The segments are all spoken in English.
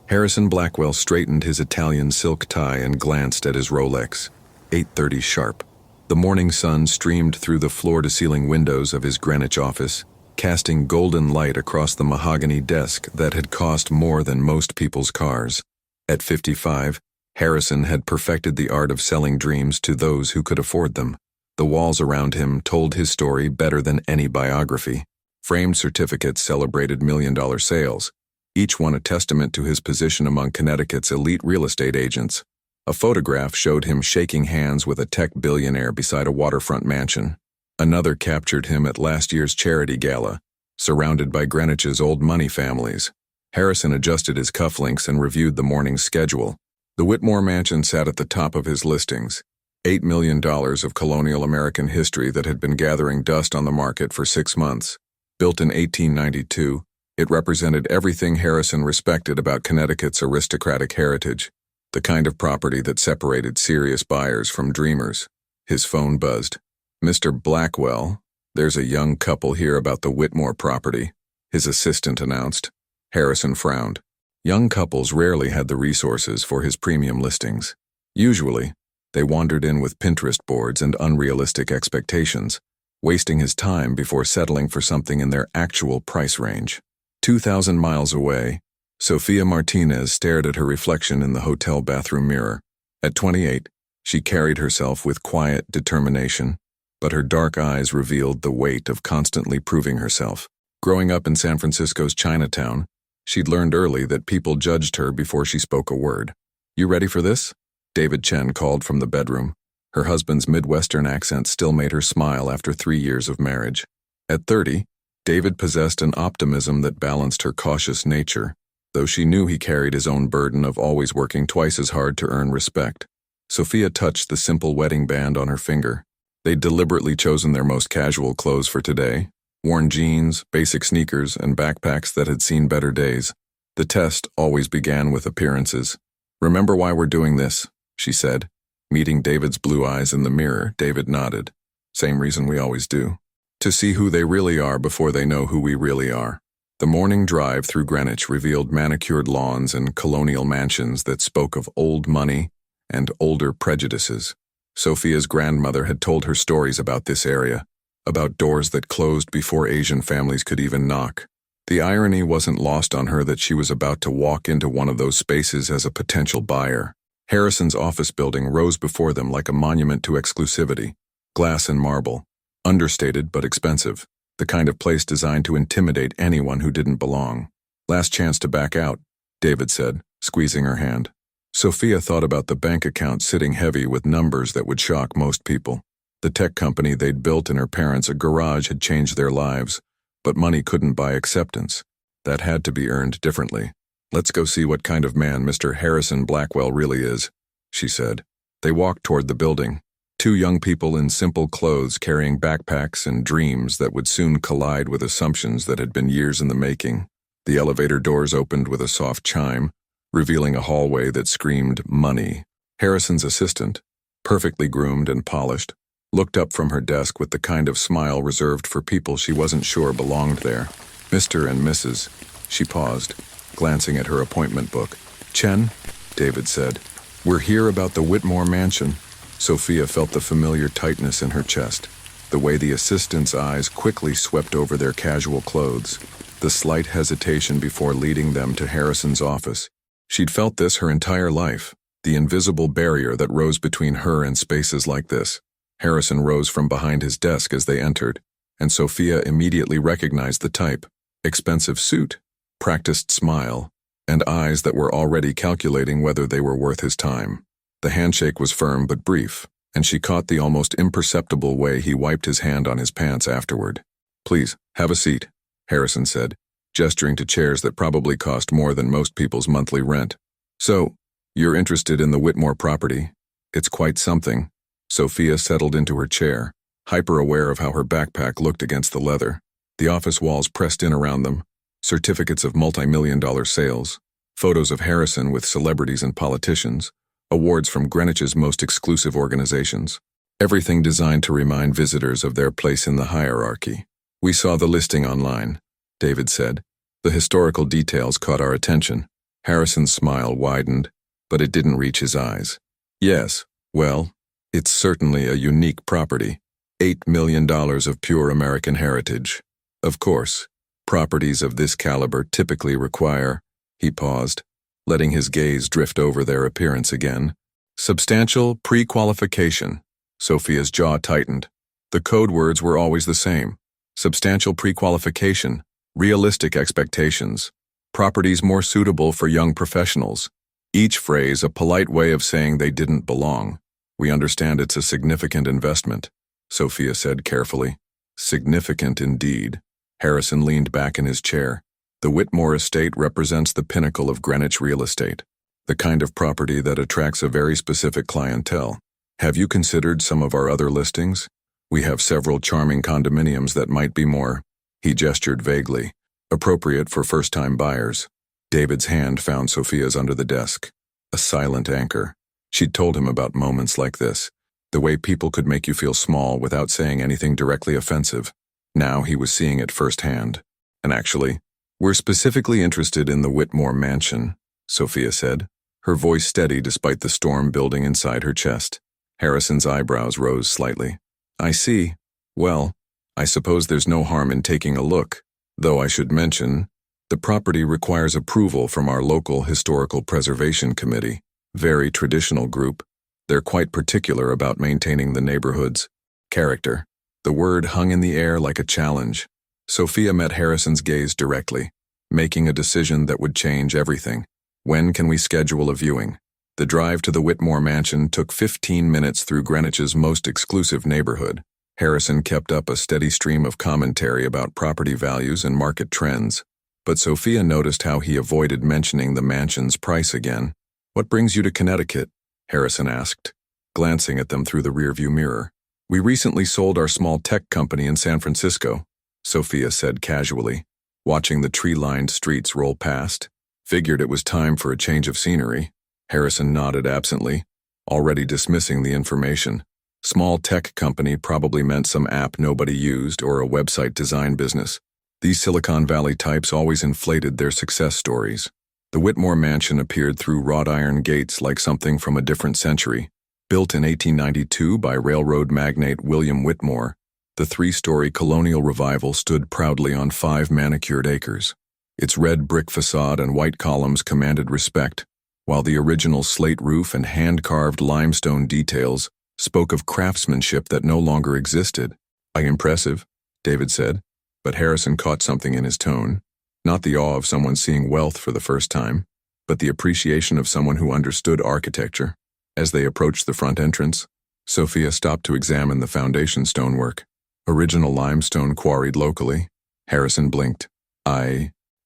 Harrison Blackwell straightened his Italian silk tie and glanced at his Rolex. 8:30 sharp. The morning sun streamed through the floor-to-ceiling windows of his Greenwich office, casting golden light across the mahogany desk that had cost more than most people's cars. At 55, Harrison had perfected the art of selling dreams to those who could afford them. The walls around him told his story better than any biography. Framed certificates celebrated million-dollar sales, each one a testament to his position among Connecticut's elite real estate agents. A photograph showed him shaking hands with a tech billionaire beside a waterfront mansion. Another captured him at last year's charity gala, surrounded by Greenwich's old money families. Harrison adjusted his cufflinks and reviewed the morning's schedule. The Whitmore Mansion sat at the top of his listings. $8 million of colonial American history that had been gathering dust on the market for 6 months. Built in 1892, it represented everything Harrison respected about Connecticut's aristocratic heritage, the kind of property that separated serious buyers from dreamers. His phone buzzed. "Mr. Blackwell, there's a young couple here about the Whitmore property," his assistant announced. Harrison frowned. Young couples rarely had the resources for his premium listings. Usually, they wandered in with Pinterest boards and unrealistic expectations, wasting his time before settling for something in their actual price range. 2,000 miles away, Sophia Martinez stared at her reflection in the hotel bathroom mirror. At 28, she carried herself with quiet determination, but her dark eyes revealed the weight of constantly proving herself. Growing up in San Francisco's Chinatown, she'd learned early that people judged her before she spoke a word. "You ready for this?" David Chen called from the bedroom. Her husband's Midwestern accent still made her smile after 3 years of marriage. At 30, David possessed an optimism that balanced her cautious nature, though she knew he carried his own burden of always working twice as hard to earn respect. Sophia touched the simple wedding band on her finger. They'd deliberately chosen their most casual clothes for today, worn jeans, basic sneakers, and backpacks that had seen better days. The test always began with appearances. "Remember why we're doing this?" she said. Meeting David's blue eyes in the mirror, David nodded. "Same reason we always do. To see who they really are before they know who we really are." The morning drive through Greenwich revealed manicured lawns and colonial mansions that spoke of old money and older prejudices. Sophia's grandmother had told her stories about this area, about doors that closed before Asian families could even knock. The irony wasn't lost on her that she was about to walk into one of those spaces as a potential buyer. Harrison's office building rose before them like a monument to exclusivity, glass and marble, understated but expensive, the kind of place designed to intimidate anyone who didn't belong. "Last chance to back out," David said, squeezing her hand. Sophia thought about the bank account sitting heavy with numbers that would shock most people. The tech company they'd built in her parents' garage had changed their lives, but money couldn't buy acceptance. That had to be earned differently. "Let's go see what kind of man Mr. Harrison Blackwell really is," she said. They walked toward the building. Two young people in simple clothes carrying backpacks and dreams that would soon collide with assumptions that had been years in the making. The elevator doors opened with a soft chime, revealing a hallway that screamed money. Harrison's assistant, perfectly groomed and polished, looked up from her desk with the kind of smile reserved for people she wasn't sure belonged there. "Mr. and Mrs." She paused, glancing at her appointment book. "Chen," David said. "We're here about the Whitmore Mansion." Sophia felt the familiar tightness in her chest, the way the assistant's eyes quickly swept over their casual clothes, the slight hesitation before leading them to Harrison's office. She'd felt this her entire life, the invisible barrier that rose between her and spaces like this. Harrison rose from behind his desk as they entered, and Sophia immediately recognized the type: expensive suit, practiced smile, and eyes that were already calculating whether they were worth his time. The handshake was firm but brief, and she caught the almost imperceptible way he wiped his hand on his pants afterward. "Please, have a seat," Harrison said, gesturing to chairs that probably cost more than most people's monthly rent. "So, you're interested in the Whitmore property? It's quite something." Sophia settled into her chair, hyper-aware of how her backpack looked against the leather. The office walls pressed in around them, certificates of multi-million-dollar sales, photos of Harrison with celebrities and politicians, awards from Greenwich's most exclusive organizations. Everything designed to remind visitors of their place in the hierarchy. "We saw the listing online," David said. "The historical details caught our attention." Harrison's smile widened, but it didn't reach his eyes. Yes, well, it's certainly a unique property. $8 million of pure American heritage. Of course, properties of this caliber typically require, he paused, letting his gaze drift over their appearance again, substantial pre-qualification. Sophia's jaw tightened. The code words were always the same. Substantial pre-qualification, realistic expectations, properties more suitable for young professionals. Each phrase a polite way of saying they didn't belong. We understand it's a significant investment, Sophia said carefully. Significant indeed. Harrison leaned back in his chair. The Whitmore estate represents the pinnacle of Greenwich real estate, the kind of property that attracts a very specific clientele. Have you considered some of our other listings? We have several charming condominiums that might be more, he gestured vaguely, appropriate for first-time buyers. David's hand found Sophia's under the desk. A silent anchor. She'd told him about moments like this, the way people could make you feel small without saying anything directly offensive. Now he was seeing it firsthand. And actually, we're specifically interested in the Whitmore mansion, Sophia said, her voice steady despite the storm building inside her chest. Harrison's eyebrows rose slightly. I see. Well, I suppose there's no harm in taking a look, though I should mention, the property requires approval from our local Historical Preservation Committee, very traditional group. They're quite particular about maintaining the neighborhood's character. The word hung in the air like a challenge. Sophia met Harrison's gaze directly, making a decision that would change everything. When can we schedule a viewing? The drive to the Whitmore mansion took 15 minutes through Greenwich's most exclusive neighborhood. Harrison kept up a steady stream of commentary about property values and market trends, but Sophia noticed how he avoided mentioning the mansion's price again. What brings you to Connecticut? Harrison asked, glancing at them through the rearview mirror. We recently sold our small tech company in San Francisco, Sophia said casually, watching the tree-lined streets roll past. Figured it was time for a change of scenery. Harrison nodded absently, already dismissing the information. Small tech company probably meant some app nobody used or a website design business. These Silicon Valley types always inflated their success stories. The Whitmore mansion appeared through wrought iron gates like something from a different century. Built in 1892 by railroad magnate William Whitmore, the three-story colonial revival stood proudly on 5 manicured acres. Its red brick facade and white columns commanded respect, while the original slate roof and hand-carved limestone details spoke of craftsmanship that no longer existed. Impressive, David said, but Harrison caught something in his tone. Not the awe of someone seeing wealth for the first time, but the appreciation of someone who understood architecture. As they approached the front entrance, Sophia stopped to examine the foundation stonework. Original limestone quarried locally. Harrison blinked.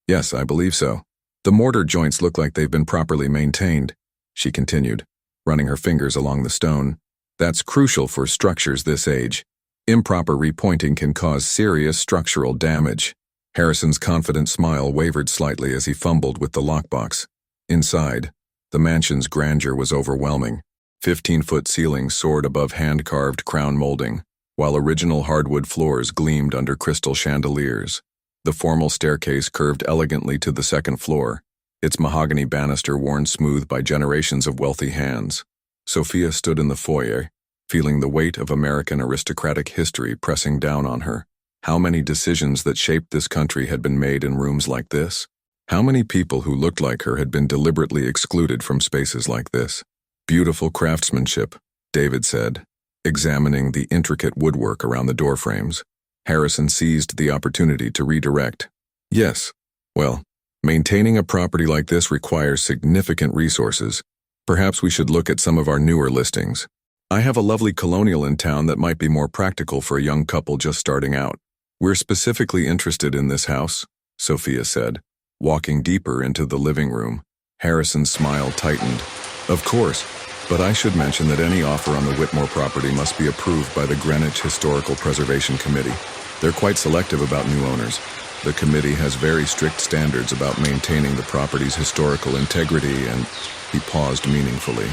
Yes, I believe so. The mortar joints look like they've been properly maintained, she continued, running her fingers along the stone. That's crucial for structures this age. Improper repointing can cause serious structural damage. Harrison's confident smile wavered slightly as he fumbled with the lockbox. Inside, the mansion's grandeur was overwhelming. 15-foot ceilings soared above hand-carved crown molding, while original hardwood floors gleamed under crystal chandeliers. The formal staircase curved elegantly to the second floor, its mahogany banister worn smooth by generations of wealthy hands. Sophia stood in the foyer, feeling the weight of American aristocratic history pressing down on her. How many decisions that shaped this country had been made in rooms like this? How many people who looked like her had been deliberately excluded from spaces like this? Beautiful craftsmanship, David said, examining the intricate woodwork around the doorframes. Harrison seized the opportunity to redirect. Yes, well, maintaining a property like this requires significant resources. Perhaps we should look at some of our newer listings. I have a lovely colonial in town that might be more practical for a young couple just starting out. We're specifically interested in this house, Sophia said, walking deeper into the living room. Harrison's smile tightened. Of course, but I should mention that any offer on the Whitmore property must be approved by the Greenwich Historical Preservation Committee. They're quite selective about new owners. The committee has very strict standards about maintaining the property's historical integrity and, he paused meaningfully,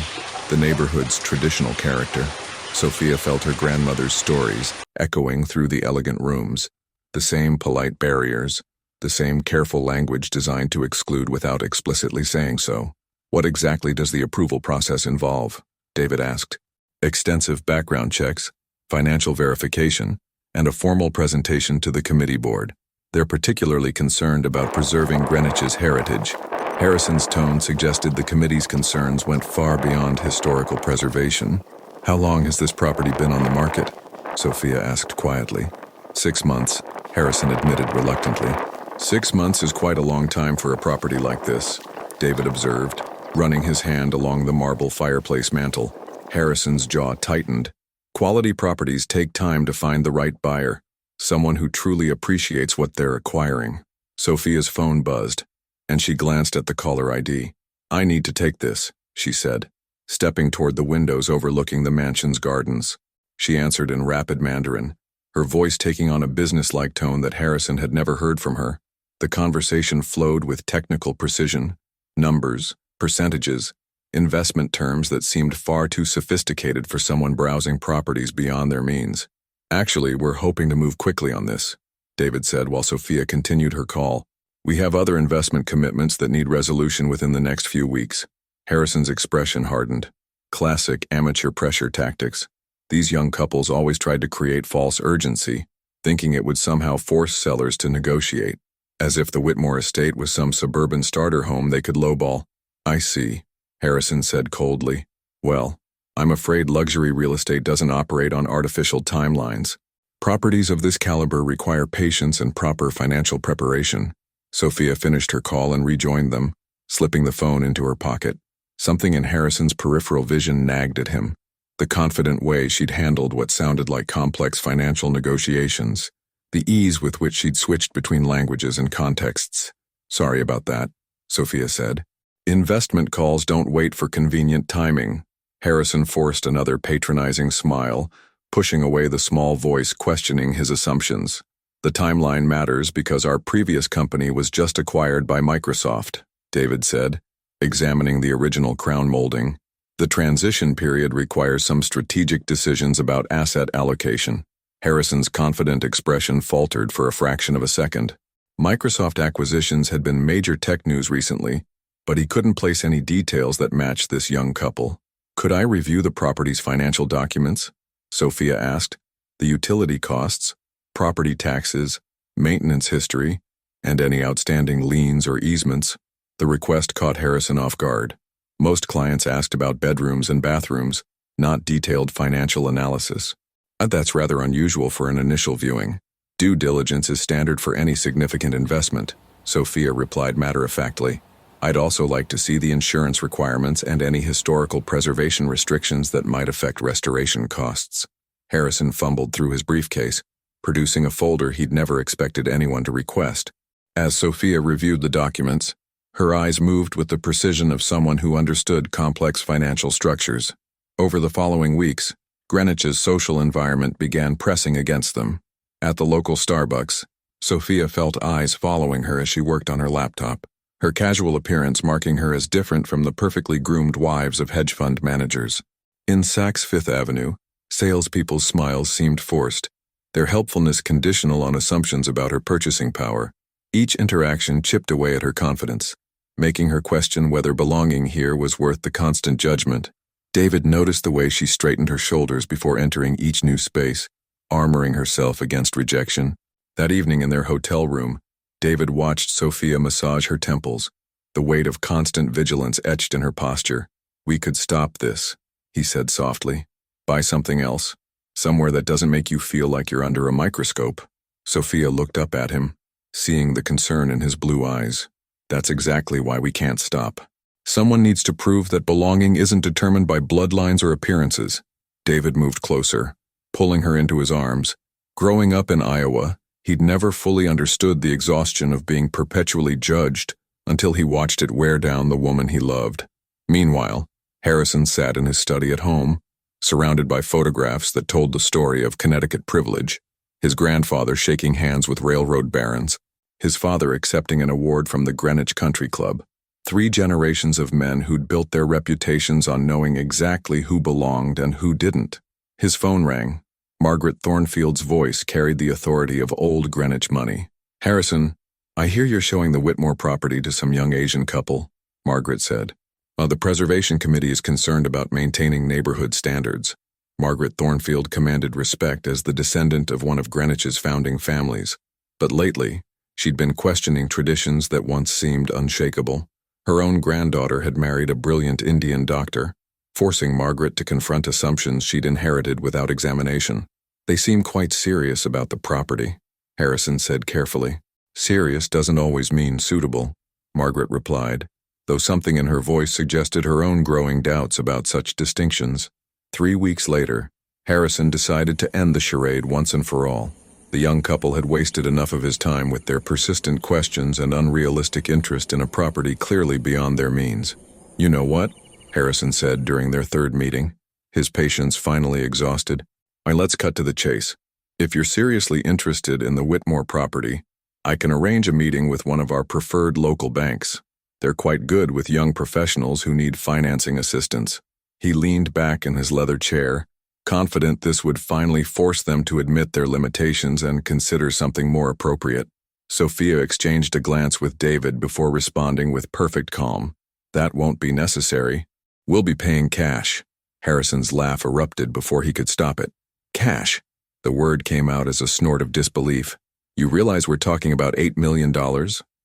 the neighborhood's traditional character. Sophia felt her grandmother's stories echoing through the elegant rooms, the same polite barriers, the same careful language designed to exclude without explicitly saying so. What exactly does the approval process involve? David asked. Extensive background checks, financial verification, and a formal presentation to the committee board. They're particularly concerned about preserving Greenwich's heritage. Harrison's tone suggested the committee's concerns went far beyond historical preservation. How long has this property been on the market? Sophia asked quietly. 6 months, Harrison admitted reluctantly. 6 months is quite a long time for a property like this, David observed, running his hand along the marble fireplace mantel. Harrison's jaw tightened. Quality properties take time to find the right buyer, someone who truly appreciates what they're acquiring. Sophia's phone buzzed, and she glanced at the caller ID. I need to take this, she said, stepping toward the windows overlooking the mansion's gardens. She answered in rapid Mandarin, her voice taking on a businesslike tone that Harrison had never heard from her. The conversation flowed with technical precision, numbers, percentages, investment terms that seemed far too sophisticated for someone browsing properties beyond their means. Actually, we're hoping to move quickly on this, David said while Sophia continued her call. We have other investment commitments that need resolution within the next few weeks. Harrison's expression hardened. Classic amateur pressure tactics. These young couples always tried to create false urgency, thinking it would somehow force sellers to negotiate, as if the Whitmore estate was some suburban starter home they could lowball. I see, Harrison said coldly. Well, I'm afraid luxury real estate doesn't operate on artificial timelines. Properties of this caliber require patience and proper financial preparation. Sophia finished her call and rejoined them, slipping the phone into her pocket. Something in Harrison's peripheral vision nagged at him. The confident way she'd handled what sounded like complex financial negotiations. The ease with which she'd switched between languages and contexts. Sorry about that, Sophia said. Investment calls don't wait for convenient timing. Harrison forced another patronizing smile, pushing away the small voice questioning his assumptions. The timeline matters because our previous company was just acquired by Microsoft, David said, examining the original crown molding. The transition period requires some strategic decisions about asset allocation. Harrison's confident expression faltered for a fraction of a second. Microsoft acquisitions had been major tech news recently, but he couldn't place any details that matched this young couple. Could I review the property's financial documents? Sophia asked. The utility costs, property taxes, maintenance history, and any outstanding liens or easements. The request caught Harrison off guard. Most clients asked about bedrooms and bathrooms, not detailed financial analysis. That's rather unusual for an initial viewing. Due diligence is standard for any significant investment, Sophia replied matter-of-factly. I'd also like to see the insurance requirements and any historical preservation restrictions that might affect restoration costs. Harrison fumbled through his briefcase, producing a folder he'd never expected anyone to request. As Sophia reviewed the documents, her eyes moved with the precision of someone who understood complex financial structures. Over the following weeks, Greenwich's social environment began pressing against them. At the local Starbucks, Sophia felt eyes following her as she worked on her laptop, her casual appearance marking her as different from the perfectly groomed wives of hedge fund managers. In Saks Fifth Avenue, salespeople's smiles seemed forced, their helpfulness conditional on assumptions about her purchasing power. Each interaction chipped away at her confidence, making her question whether belonging here was worth the constant judgment. David noticed the way she straightened her shoulders before entering each new space, armoring herself against rejection. That evening in their hotel room, David watched Sophia massage her temples, the weight of constant vigilance etched in her posture. We could stop this, he said softly. Buy something else, somewhere that doesn't make you feel like you're under a microscope. Sophia looked up at him, seeing the concern in his blue eyes. That's exactly why we can't stop. Someone needs to prove that belonging isn't determined by bloodlines or appearances. David moved closer, pulling her into his arms. Growing up in Iowa, he'd never fully understood the exhaustion of being perpetually judged until he watched it wear down the woman he loved. Meanwhile, Harrison sat in his study at home, surrounded by photographs that told the story of Connecticut privilege, his grandfather shaking hands with railroad barons, his father accepting an award from the Greenwich Country Club. 3 generations of men who'd built their reputations on knowing exactly who belonged and who didn't. His phone rang. Margaret Thornfield's voice carried the authority of old Greenwich money. Harrison, I hear you're showing the Whitmore property to some young Asian couple, Margaret said. The Preservation Committee is concerned about maintaining neighborhood standards. Margaret Thornfield commanded respect as the descendant of one of Greenwich's founding families. But lately, she'd been questioning traditions that once seemed unshakable. Her own granddaughter had married a brilliant Indian doctor, forcing Margaret to confront assumptions she'd inherited without examination. They seem quite serious about the property, Harrison said carefully. Serious doesn't always mean suitable, Margaret replied, though something in her voice suggested her own growing doubts about such distinctions. 3 weeks later, Harrison decided to end the charade once and for all. The young couple had wasted enough of his time with their persistent questions and unrealistic interest in a property clearly beyond their means. You know what? Harrison said during their third meeting, his patience finally exhausted. Let's cut to the chase. If you're seriously interested in the Whitmore property, I can arrange a meeting with one of our preferred local banks. They're quite good with young professionals who need financing assistance. He leaned back in his leather chair, confident this would finally force them to admit their limitations and consider something more appropriate. Sophia exchanged a glance with David before responding with perfect calm. That won't be necessary. We'll be paying cash. Harrison's laugh erupted before he could stop it. Cash. The word came out as a snort of disbelief. You realize we're talking about $8 million,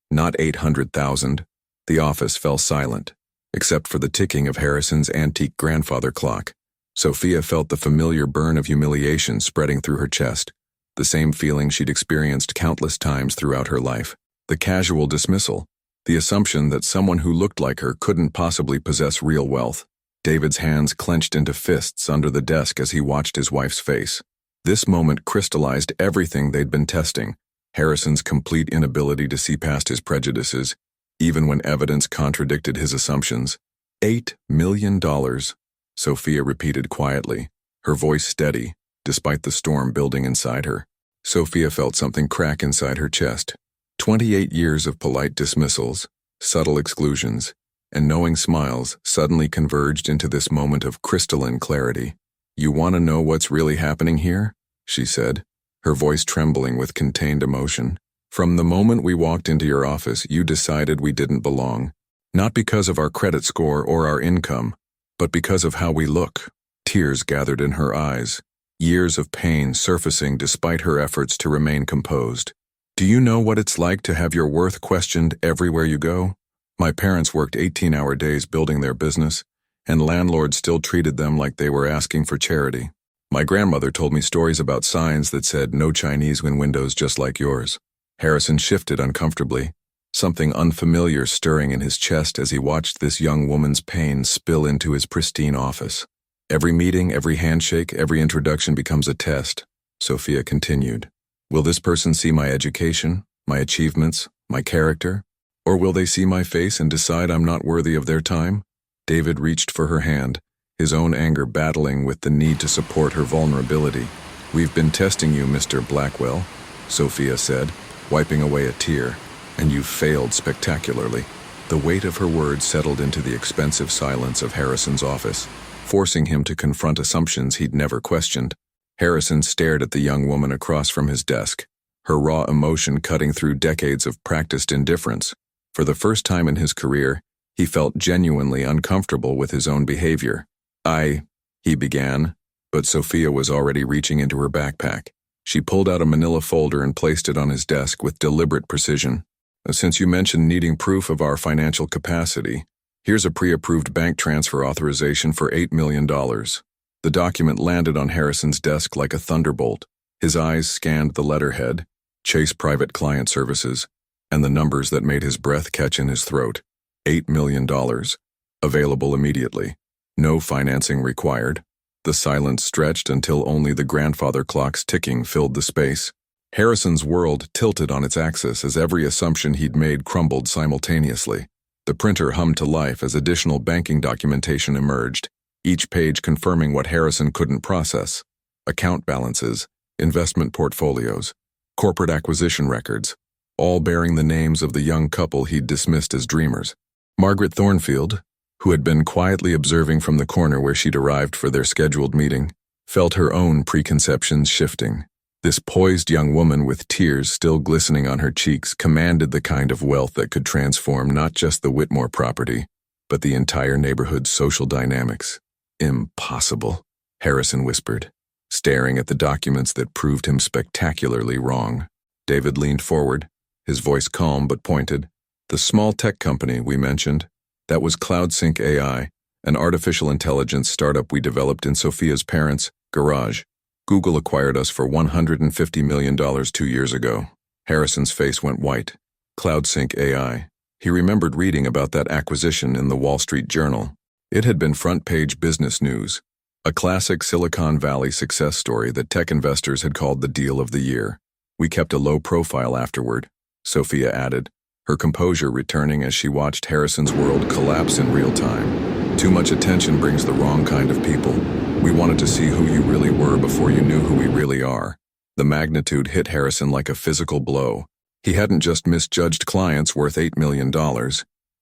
not 800,000. The office fell silent, except for the ticking of Harrison's antique grandfather clock. Sophia felt the familiar burn of humiliation spreading through her chest, the same feeling she'd experienced countless times throughout her life. The casual dismissal, the assumption that someone who looked like her couldn't possibly possess real wealth. David's hands clenched into fists under the desk as he watched his wife's face. This moment crystallized everything they'd been testing, Harrison's complete inability to see past his prejudices, even when evidence contradicted his assumptions. $8 million, Sophia repeated quietly, her voice steady, despite the storm building inside her. Sophia felt something crack inside her chest. 28 years of polite dismissals, subtle exclusions, and knowing smiles suddenly converged into this moment of crystalline clarity. You want to know what's really happening here? She said, her voice trembling with contained emotion. From the moment we walked into your office, you decided we didn't belong. Not because of our credit score or our income, but because of how we look. Tears gathered in her eyes, years of pain surfacing despite her efforts to remain composed. Do you know what it's like to have your worth questioned everywhere you go? My parents worked 18-hour days building their business, and landlords still treated them like they were asking for charity. My grandmother told me stories about signs that said no Chinese in windows just like yours. Harrison shifted uncomfortably, something unfamiliar stirring in his chest as he watched this young woman's pain spill into his pristine office. Every meeting, every handshake, every introduction becomes a test, Sophia continued. Will this person see my education, my achievements, my character? Or will they see my face and decide I'm not worthy of their time? David reached for her hand, his own anger battling with the need to support her vulnerability. We've been testing you, Mr. Blackwell, Sophia said, wiping away a tear, and you've failed spectacularly. The weight of her words settled into the expensive silence of Harrison's office, forcing him to confront assumptions he'd never questioned. Harrison stared at the young woman across from his desk, her raw emotion cutting through decades of practiced indifference. For the first time in his career, he felt genuinely uncomfortable with his own behavior. He began, but Sophia was already reaching into her backpack. She pulled out a manila folder and placed it on his desk with deliberate precision. Since you mentioned needing proof of our financial capacity, here's a pre-approved bank transfer authorization for $8 million. The document landed on Harrison's desk like a thunderbolt. His eyes scanned the letterhead, Chase Private Client Services, and the numbers that made his breath catch in his throat. $8 million. Available immediately. No financing required. The silence stretched until only the grandfather clock's ticking filled the space. Harrison's world tilted on its axis as every assumption he'd made crumbled simultaneously. The printer hummed to life as additional banking documentation emerged, each page confirming what Harrison couldn't process. Account balances, investment portfolios, corporate acquisition records, all bearing the names of the young couple he'd dismissed as dreamers. Margaret Thornfield, who had been quietly observing from the corner where she'd arrived for their scheduled meeting, felt her own preconceptions shifting. This poised young woman with tears still glistening on her cheeks commanded the kind of wealth that could transform not just the Whitmore property, but the entire neighborhood's social dynamics. Impossible, Harrison whispered, staring at the documents that proved him spectacularly wrong. David leaned forward, his voice calm but pointed. The small tech company we mentioned, that was CloudSync AI, an artificial intelligence startup we developed in Sophia's parents' garage. Google acquired us for $150 million 2 years ago. Harrison's face went white. CloudSync AI. He remembered reading about that acquisition in the Wall Street Journal. It had been front-page business news, a classic Silicon Valley success story that tech investors had called the deal of the year. We kept a low profile afterward, Sophia added, her composure returning as she watched Harrison's world collapse in real time. Too much attention brings the wrong kind of people. We wanted to see who you really were before you knew who we really are. The magnitude hit Harrison like a physical blow. He hadn't just misjudged clients worth $8 million.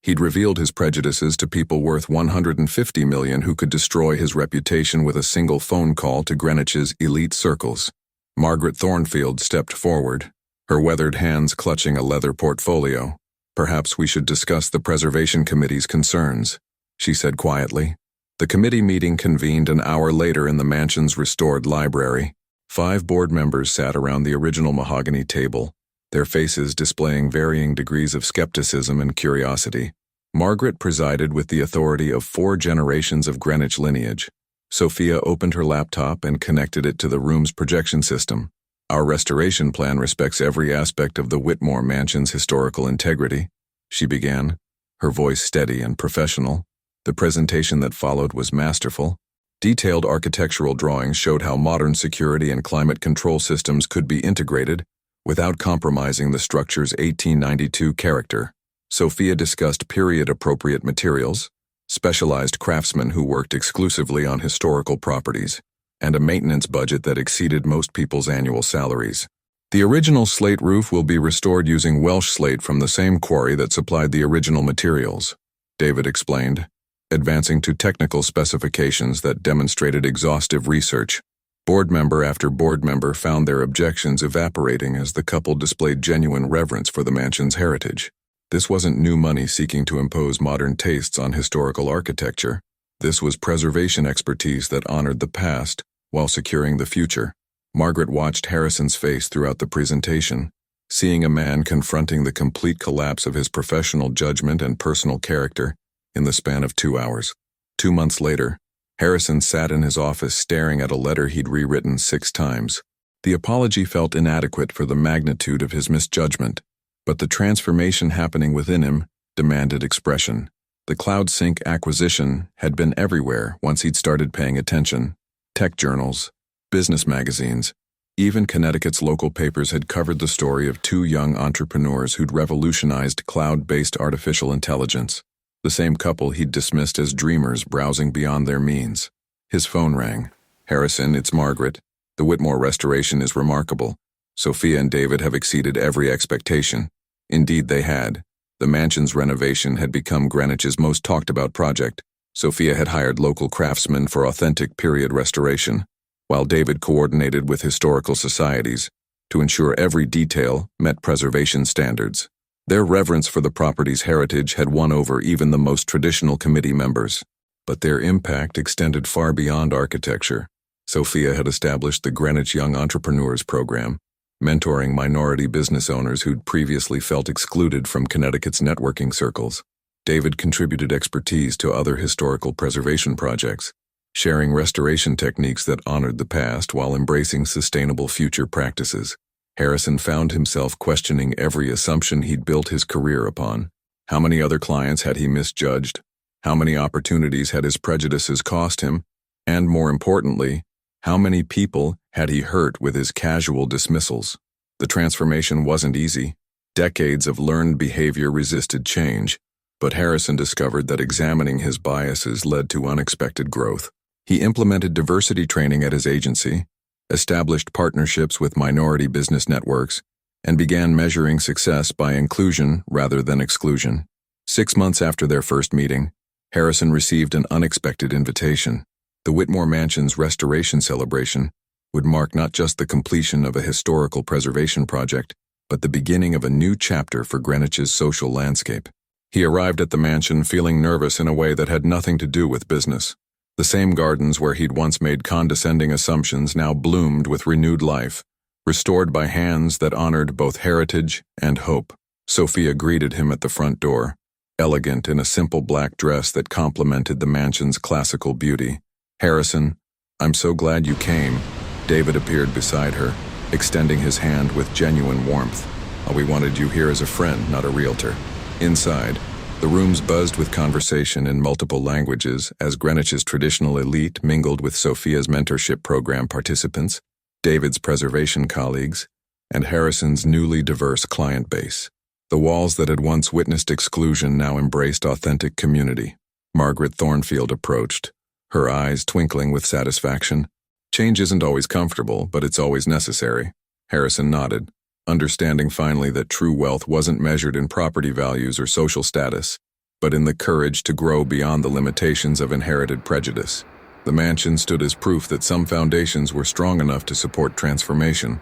He'd revealed his prejudices to people worth $150 million who could destroy his reputation with a single phone call to Greenwich's elite circles. Margaret Thornfield stepped forward, her weathered hands clutching a leather portfolio. Perhaps we should discuss the Preservation Committee's concerns, she said quietly. The committee meeting convened an hour later in the mansion's restored library. 5 board members sat around the original mahogany table, their faces displaying varying degrees of skepticism and curiosity. Margaret presided with the authority of 4 generations of Greenwich lineage. Sophia opened her laptop and connected it to the room's projection system. Our restoration plan respects every aspect of the Whitmore Mansion's historical integrity, she began, her voice steady and professional. The presentation that followed was masterful. Detailed architectural drawings showed how modern security and climate control systems could be integrated without compromising the structure's 1892 character. Sophia discussed period-appropriate materials, specialized craftsmen who worked exclusively on historical properties, and a maintenance budget that exceeded most people's annual salaries. The original slate roof will be restored using Welsh slate from the same quarry that supplied the original materials, David explained, advancing to technical specifications that demonstrated exhaustive research. Board member after board member found their objections evaporating as the couple displayed genuine reverence for the mansion's heritage. This wasn't new money seeking to impose modern tastes on historical architecture. This was preservation expertise that honored the past while securing the future. Margaret watched Harrison's face throughout the presentation, seeing a man confronting the complete collapse of his professional judgment and personal character in the span of 2 hours. 2 months later, Harrison sat in his office staring at a letter he'd rewritten 6 times. The apology felt inadequate for the magnitude of his misjudgment, but the transformation happening within him demanded expression. The CloudSync acquisition had been everywhere once he'd started paying attention. Tech journals, business magazines, even Connecticut's local papers had covered the story of 2 young entrepreneurs who'd revolutionized cloud-based artificial intelligence. The same couple he'd dismissed as dreamers browsing beyond their means. His phone rang. Harrison, it's Margaret. The Whitmore restoration is remarkable. Sophia and David have exceeded every expectation. Indeed, they had. The mansion's renovation had become Greenwich's most talked-about project. Sophia had hired local craftsmen for authentic period restoration, while David coordinated with historical societies to ensure every detail met preservation standards. Their reverence for the property's heritage had won over even the most traditional committee members, but their impact extended far beyond architecture. Sophia had established the Greenwich Young Entrepreneurs Program, mentoring minority business owners who'd previously felt excluded from Connecticut's networking circles. David contributed expertise to other historical preservation projects, sharing restoration techniques that honored the past while embracing sustainable future practices. Harrison found himself questioning every assumption he'd built his career upon. How many other clients had he misjudged? How many opportunities had his prejudices cost him? And more importantly, how many people had he hurt with his casual dismissals? The transformation wasn't easy. Decades of learned behavior resisted change, but Harrison discovered that examining his biases led to unexpected growth. He implemented diversity training at his agency, established partnerships with minority business networks, and began measuring success by inclusion rather than exclusion. 6 months after their first meeting, Harrison received an unexpected invitation. The Whitmore Mansion's restoration celebration, would mark not just the completion of a historical preservation project, but the beginning of a new chapter for Greenwich's social landscape. He arrived at the mansion feeling nervous in a way that had nothing to do with business. The same gardens where he'd once made condescending assumptions now bloomed with renewed life, restored by hands that honored both heritage and hope. Sophia greeted him at the front door, elegant in a simple black dress that complemented the mansion's classical beauty. "Harrison, I'm so glad you came." David appeared beside her, extending his hand with genuine warmth. "We wanted you here as a friend, not a realtor." Inside, the rooms buzzed with conversation in multiple languages as Greenwich's traditional elite mingled with Sophia's mentorship program participants, David's preservation colleagues, and Harrison's newly diverse client base. The walls that had once witnessed exclusion now embraced authentic community. Margaret Thornfield approached, her eyes twinkling with satisfaction. "Change isn't always comfortable, but it's always necessary." Harrison nodded, understanding finally that true wealth wasn't measured in property values or social status, but in the courage to grow beyond the limitations of inherited prejudice. The mansion stood as proof that some foundations were strong enough to support transformation,